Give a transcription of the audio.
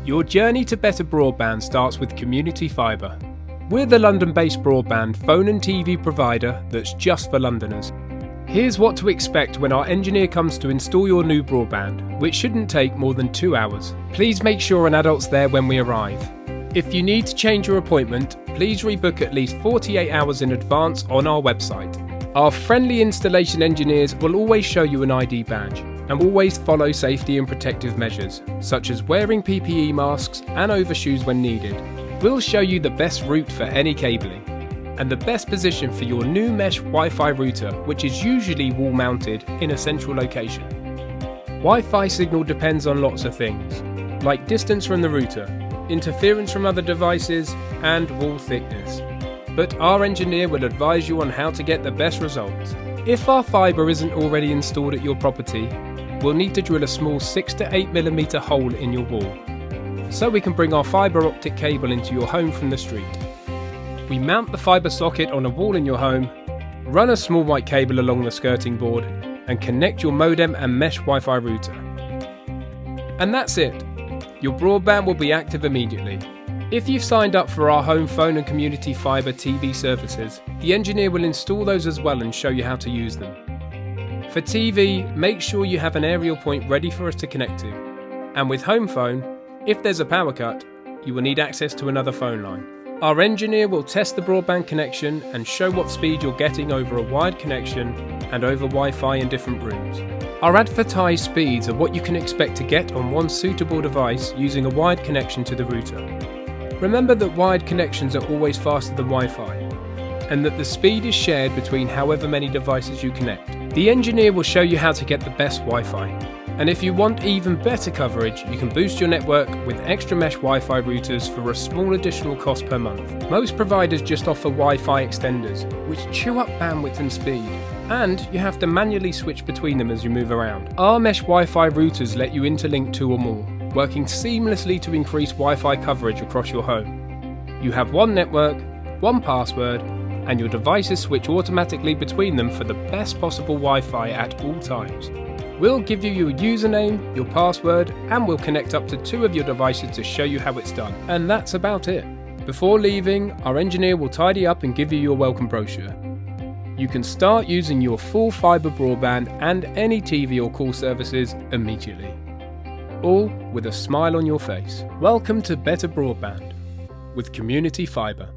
Your journey to better broadband starts with Community Fibre. We're the London-based broadband phone and TV provider that's just for Londoners. Here's what to expect when our engineer comes to install your new broadband, which shouldn't take more than 2 hours. Please make sure an adult's there when we arrive. If you need to change your appointment, please rebook at least 48 hours in advance on our website. Our friendly installation engineers will always show you an ID badge and always follow safety and protective measures, such as wearing PPE masks and overshoes when needed. We'll show you the best route for any cabling and the best position for your new mesh Wi-Fi router, which is usually wall-mounted in a central location. Wi-Fi signal depends on lots of things, like distance from the router, interference from other devices, and wall thickness. But our engineer will advise you on how to get the best results. If our fibre isn't already installed at your property, we'll need to drill a small 6 to 8mm hole in your wall, so we can bring our fibre optic cable into your home from the street. We mount the fibre socket on a wall in your home, run a small white cable along the skirting board, and connect your modem and mesh Wi-Fi router. And that's it. Your broadband will be active immediately. If you've signed up for our home phone and Community Fibre TV services, the engineer will install those as well and show you how to use them. For TV, make sure you have an aerial point ready for us to connect to. And with home phone, if there's a power cut, you will need access to another phone line. Our engineer will test the broadband connection and show what speed you're getting over a wired connection and over Wi-Fi in different rooms. Our advertised speeds are what you can expect to get on one suitable device using a wired connection to the router. Remember that wired connections are always faster than Wi-Fi, and that the speed is shared between however many devices you connect. The engineer will show you how to get the best Wi-Fi. And if you want even better coverage, you can boost your network with extra mesh Wi-Fi routers for a small additional cost per month. Most providers just offer Wi-Fi extenders, which chew up bandwidth and speed, and you have to manually switch between them as you move around. Our mesh Wi-Fi routers let you interlink 2 or more, working seamlessly to increase Wi-Fi coverage across your home. You have one network, one password, and your devices switch automatically between them for the best possible Wi-Fi at all times. We'll give you your username, your password, and we'll connect up to 2 of your devices to show you how it's done. And that's about it. Before leaving, our engineer will tidy up and give you your welcome brochure. You can start using your full fibre broadband and any TV or call services immediately. All with a smile on your face. Welcome to Better Broadband with Community Fibre.